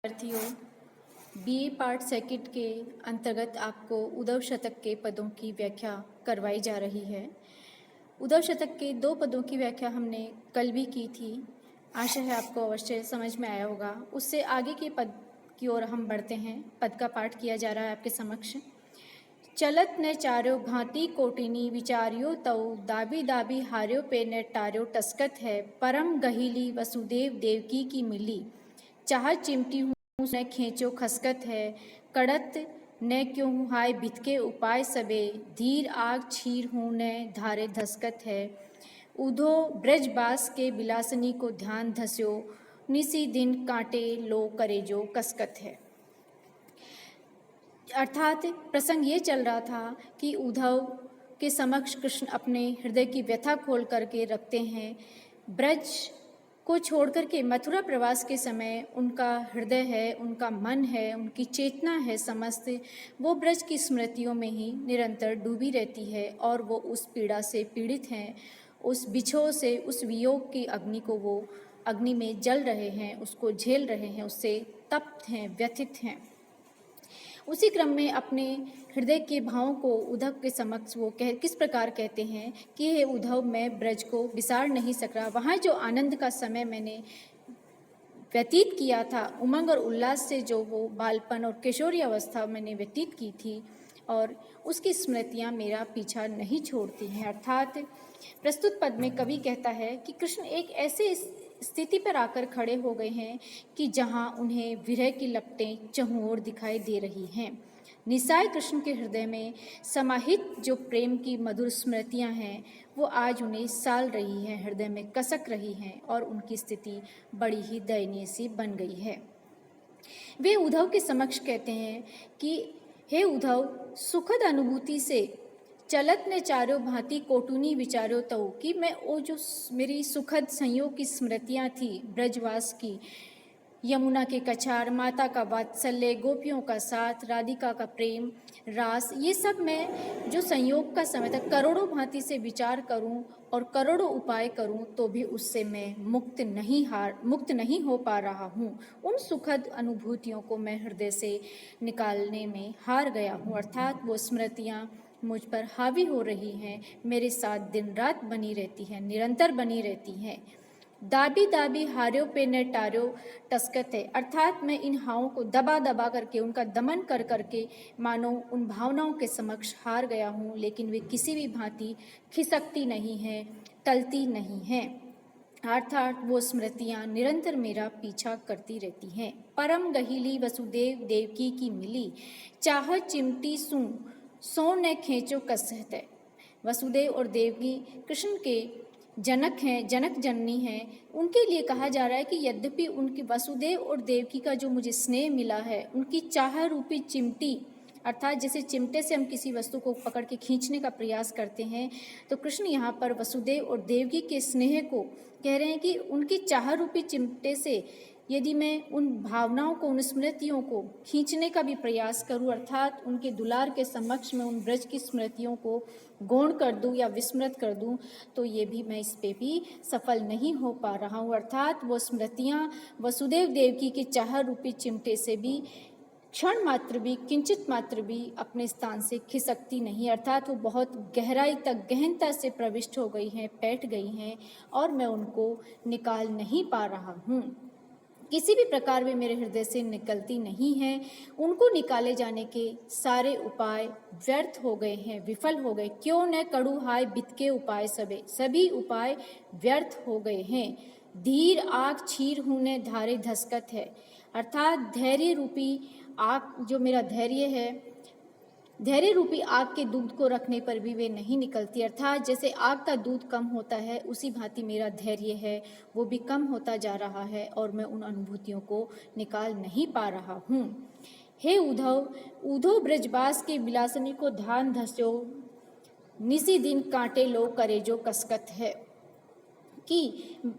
विद्यार्थियों, BA part second के अंतर्गत आपको उद्धव शतक के पदों की व्याख्या करवाई जा रही है। उद्धव शतक के 2 पदों की व्याख्या हमने कल भी की थी। आशा है आपको अवश्य समझ में आया होगा। उससे आगे के पद की ओर हम बढ़ते हैं। पद का पाठ किया जा रहा है आपके समक्ष। चलत न चार्यो भांति कोटिनी विचार्यो तऊ दाबी दाबी हार्यो पे न टार्यो टस्कत है परम गहीली वसुदेव देवकी की मिली चाह चिमटी हूँ न खींचो खसकत है कड़त न क्यों हाय भितके उपाय सबे धीर आग छीर हूँ न धारे धसकत है उधो ब्रजबास के बिलासनी को ध्यान धस्यो निसी दिन कांटे लो करे जो कसकत है। अर्थात प्रसंग ये चल रहा था कि उद्धव के समक्ष कृष्ण अपने हृदय की व्यथा खोल करके रखते हैं। ब्रज को छोड़कर के मथुरा प्रवास के समय उनका हृदय है, उनका मन है, उनकी चेतना है समस्त, वो ब्रज की स्मृतियों में ही निरंतर डूबी रहती है और वो उस पीड़ा से पीड़ित हैं, उस बिछोह से, उस वियोग की अग्नि को वो अग्नि में जल रहे हैं, उसको झेल रहे हैं, उससे तप्त हैं, व्यथित हैं। उसी क्रम में अपने हृदय के भावों को उद्धव के समक्ष वो किस प्रकार कहते हैं कि हे उद्धव, मैं ब्रज को विसार नहीं सक रहा। वहाँ जो आनंद का समय मैंने व्यतीत किया था, उमंग और उल्लास से जो वो बालपन और किशोरी अवस्था मैंने व्यतीत की थी, और उसकी स्मृतियाँ मेरा पीछा नहीं छोड़ती हैं। अर्थात प्रस्तुत पद में कवि कहता है कि कृष्ण एक ऐसे स्थिति पर आकर खड़े हो गए हैं कि जहाँ उन्हें विरह की लपटें चहुं ओर दिखाई दे रही हैं। निसाय कृष्ण के हृदय में समाहित जो प्रेम की मधुर स्मृतियाँ हैं, वो आज उन्हें साल रही हैं, हृदय में कसक रही हैं और उनकी स्थिति बड़ी ही दयनीय सी बन गई है। वे उद्धव के समक्ष कहते हैं कि हे उद्धव, सुखद अनुभूति से चलत ने चारो भांति कोटुनी विचारो तऊ कि मैं वो जो मेरी सुखद संयोग की स्मृतियाँ थी ब्रजवास की, यमुना के कछार, माता का वात्सल्य, गोपियों का साथ, राधिका का प्रेम, रास, ये सब मैं जो संयोग का समय था करोड़ों भांति से विचार करूं और करोड़ों उपाय करूं तो भी उससे मैं मुक्त नहीं हो पा रहा हूं। उन सुखद अनुभूतियों को मैं हृदय से निकालने में हार गया हूं। अर्थात वो स्मृतियाँ मुझ पर हावी हो रही हैं, मेरे साथ दिन रात बनी रहती हैं, निरंतर बनी रहती हैं। दाबी दाबी हार्यो पे न टार्यो टस्कत है। अर्थात मैं इन हावों को दबा दबा करके, उनका दमन कर करके मानो उन भावनाओं के समक्ष हार गया हूँ, लेकिन वे किसी भी भांति खिसकती नहीं हैं, टलती नहीं हैं। अर्थात वो स्मृतियाँ निरंतर मेरा पीछा करती रहती हैं। परम गहीली वसुदेव देवकी की मिली चाह चिमटी सो न खींचो कसहत है। वसुदेव और देवकी कृष्ण के जनक हैं, जनक जननी हैं। उनके लिए कहा जा रहा है कि यद्यपि उनकी वसुदेव और देवकी का जो मुझे स्नेह मिला है, उनकी चाह रूपी चिमटी, अर्थात जैसे चिमटे से हम किसी वस्तु को पकड़ के खींचने का प्रयास करते हैं, तो कृष्ण यहाँ पर वसुदेव और देवकी के स्नेह को कह रहे हैं कि उनकी चाह रूपी चिमटे से यदि मैं उन भावनाओं को, उन स्मृतियों को खींचने का भी प्रयास करूं, अर्थात उनके दुलार के समक्ष में उन ब्रज की स्मृतियों को गौण कर दूं या विस्मृत कर दूं, तो ये भी मैं इस पे भी सफल नहीं हो पा रहा हूं। अर्थात वो स्मृतियां वसुदेव देवकी के चाह रूपी चिमटे से भी क्षण मात्र भी, किंचित मात्र भी अपने स्थान से खिसकती नहीं। अर्थात वो बहुत गहराई तक, गहनता से प्रविष्ट हो गई हैं, बैठ गई हैं और मैं उनको निकाल नहीं पा रहा हूँ। किसी भी प्रकार वे मेरे हृदय से निकलती नहीं हैं। उनको निकाले जाने के सारे उपाय व्यर्थ हो गए हैं, विफल हो गए। क्यों न कड़ू हाय बितके उपाय सभी उपाय व्यर्थ हो गए हैं। धीर आग छीर हूँ न धारे धसकत है। अर्थात धैर्य रूपी आग, जो मेरा धैर्य है, धैर्य रूपी आग के दूध को रखने पर भी वे नहीं निकलती। अर्थात जैसे आग का दूध कम होता है, उसी भांति मेरा धैर्य है वो भी कम होता जा रहा है और मैं उन अनुभूतियों को निकाल नहीं पा रहा हूँ। हे उद्धव, उद्धव ब्रजबास के बिलासनी को ध्यान धस्यो निसी दिन कांटे लो करे जो कसकत है। कि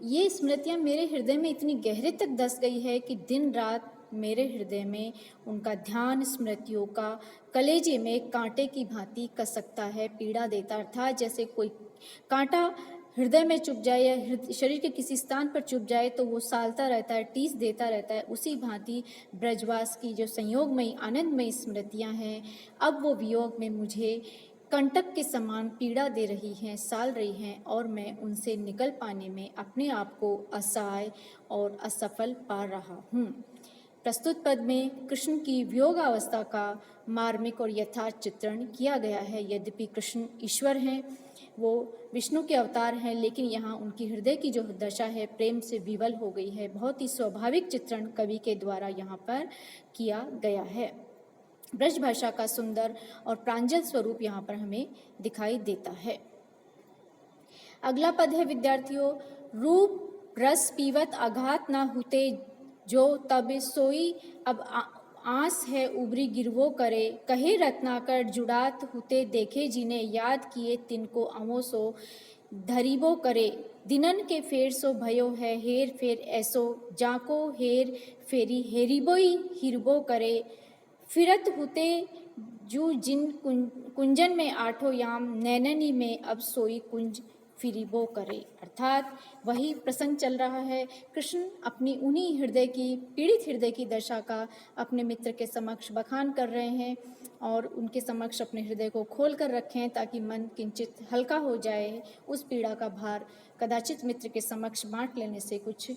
ये स्मृतियाँ मेरे हृदय में इतनी गहरे तक धस गई है कि दिन रात मेरे हृदय में उनका ध्यान, स्मृतियों का कलेजे में कांटे की भांति कसकता है, पीड़ा देता। अर्थात जैसे कोई कांटा हृदय में चुप जाए या शरीर के किसी स्थान पर चुप जाए तो वो सालता रहता है, टीस देता रहता है। उसी भांति ब्रजवास की जो संयोगमयी आनंदमयी स्मृतियाँ हैं, अब वो वियोग में मुझे कंटक के समान पीड़ा दे रही हैं, साल रही हैं, और मैं उनसे निकल पाने में अपने आप को असहाय और असफल पा रहा हूँ। प्रस्तुत पद में कृष्ण की वियोगावस्था का मार्मिक और यथार्थ चित्रण किया गया है। यद्यपि कृष्ण ईश्वर हैं, वो विष्णु के अवतार हैं, लेकिन यहाँ उनकी हृदय की जो दशा है प्रेम से विवल हो गई है। बहुत ही स्वाभाविक चित्रण कवि के द्वारा यहाँ पर किया गया है। ब्रज भाषा का सुंदर और प्रांजल स्वरूप यहाँ पर हमें दिखाई देता है। अगला पद है विद्यार्थियों, रूप रस पीवत आघात ना हुते जो तब सोई अब आस है उबरी गिरवो करे, कहे रत्नाकर जुड़ात हुते देखे जिन्हें याद किए तिनको अमो सो धरीबो करे, दिनन के फेर सो भयो है हेर फेर ऐसो जाको हेर फेरी हेरिबोई हिरबो करे, फिरत हुते जू जिन कुंजन में आठो याम नैननी में अब सोई कुंज फिरिबो करे। अर्थात वही प्रसंग चल रहा है। कृष्ण अपनी उन्हीं हृदय की पीड़ित हृदय की दशा का अपने मित्र के समक्ष बखान कर रहे हैं और उनके समक्ष अपने हृदय को खोल कर रखें ताकि मन किंचित हल्का हो जाए। उस पीड़ा का भार कदाचित मित्र के समक्ष बांट लेने से कुछ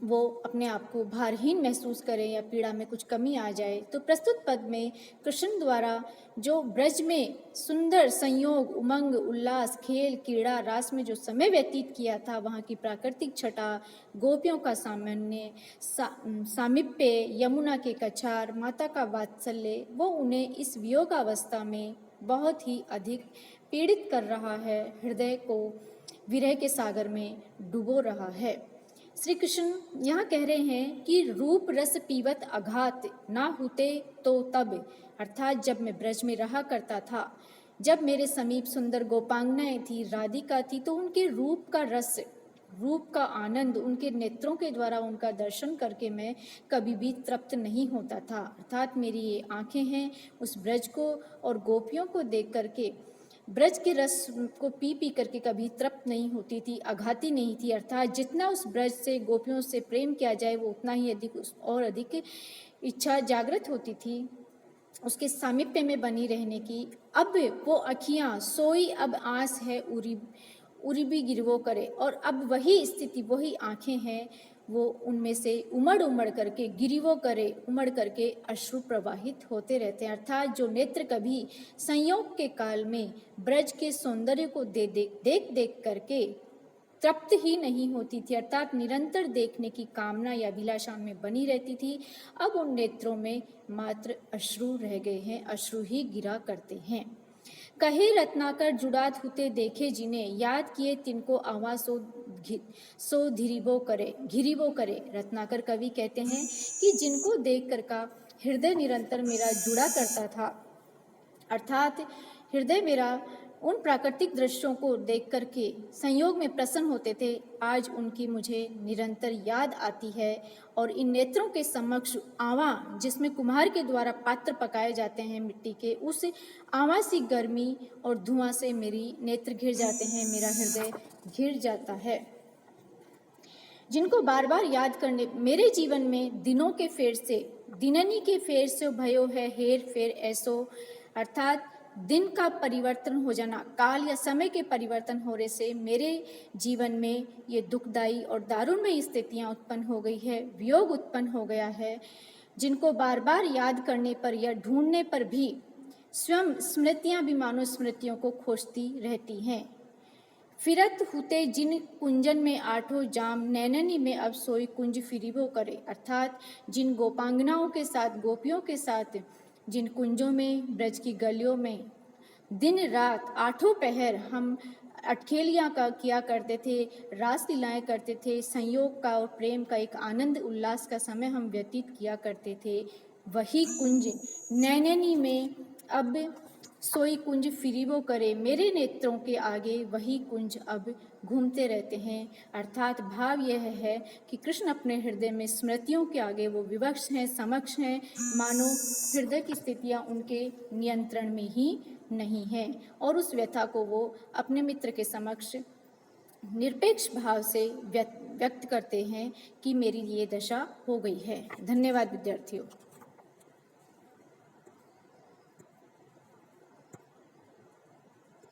वो अपने आप को भारहीन महसूस करें या पीड़ा में कुछ कमी आ जाए। तो प्रस्तुत पद में कृष्ण द्वारा जो ब्रज में सुंदर संयोग, उमंग, उल्लास, खेल, क्रीड़ा, रास में जो समय व्यतीत किया था, वहाँ की प्राकृतिक छटा, गोपियों का सामान्य सामिप्य, यमुना के कछार, माता का वात्सल्य, वो उन्हें इस वियोगावस्था में बहुत ही अधिक पीड़ित कर रहा है, हृदय को विरह के सागर में डुबो रहा है। श्री कृष्ण यहाँ कह रहे हैं कि रूप रस पीवत आघात ना होते तो तब, अर्थात जब मैं ब्रज में रहा करता था, जब मेरे समीप सुंदर गोपांगनाएं थी, राधिका थी, तो उनके रूप का रस, रूप का आनंद, उनके नेत्रों के द्वारा उनका दर्शन करके मैं कभी भी तृप्त नहीं होता था। अर्थात मेरी ये आंखें हैं उस ब्रज को और गोपियों को देख करके ब्रज के रस को पी पी करके कभी तृप्त नहीं होती थी, आघाती नहीं थी। अर्थात जितना उस ब्रज से गोपियों से प्रेम किया जाए वो उतना ही अधिक इच्छा जागृत होती थी उसके सामीप्य में बनी रहने की। अब वो अखियाँ सोई अब आस है उरी भी गिरवो करे, और अब वही स्थिति, वही आंखें हैं, वो उनमें से उमड़ करके गिरिवो करे, उमड़ करके अश्रु प्रवाहित होते रहते हैं। अर्थात जो नेत्र कभी संयोग के काल में ब्रज के सौंदर्य को देख करके तृप्त ही नहीं होती थी, अर्थात निरंतर देखने की कामना या अभिलाषा में बनी रहती थी, अब उन नेत्रों में मात्र अश्रु रह गए हैं, अश्रु ही गिरा करते हैं। कहे रत्नाकर जुड़ात हुते देखे जिन्हें याद किए तिनको आवा सो घिरिबो करे। रत्नाकर कवि कहते हैं कि जिनको देख कर का हृदय निरंतर मेरा जुड़ा करता था, अर्थात हृदय मेरा उन प्राकृतिक दृश्यों को देख करके संयोग में प्रसन्न होते थे, आज उनकी मुझे निरंतर याद आती है और इन नेत्रों के समक्ष आवा, जिसमें कुम्हार के द्वारा पात्र पकाए जाते हैं मिट्टी के, उस आवा सी गर्मी और धुआं से मेरी नेत्र घिर जाते हैं, मेरा हृदय घिर जाता है। जिनको बार बार याद करने मेरे जीवन में दिनों के फेर से, दिननी के फेर से भयो है हेर फेर ऐसो, अर्थात दिन का परिवर्तन हो जाना, काल या समय के परिवर्तन होने से मेरे जीवन में ये दुखदाई और दारुणमय स्थितियाँ उत्पन्न हो गई है, वियोग उत्पन्न हो गया है, जिनको बार बार याद करने पर या ढूंढने पर भी स्वयं स्मृतियाँ भी मानो स्मृतियों को खोजती रहती हैं। फिरत हुते जिन कुंजन में आठों जाम नैननी में अब सोई कुंज फिरिबो करे, अर्थात जिन गोपांगनाओं के साथ, गोपियों के साथ, जिन कुंजों में, ब्रज की गलियों में दिन रात आठों पहर हम अटखेलियाँ का किया करते थे, रास लीलाएँ करते थे, संयोग का और प्रेम का एक आनंद उल्लास का समय हम व्यतीत किया करते थे, वही कुंज नैननी में अब सोई कुंज फिरी वो करे, मेरे नेत्रों के आगे वही कुंज अब घूमते रहते हैं। अर्थात भाव यह है कि कृष्ण अपने हृदय में स्मृतियों के आगे वो विवश हैं, समक्ष हैं, मानो हृदय की स्थितियाँ उनके नियंत्रण में ही नहीं हैं, और उस व्यथा को वो अपने मित्र के समक्ष निरपेक्ष भाव से व्यक्त करते हैं कि मेरी ये दशा हो गई है। धन्यवाद विद्यार्थियों।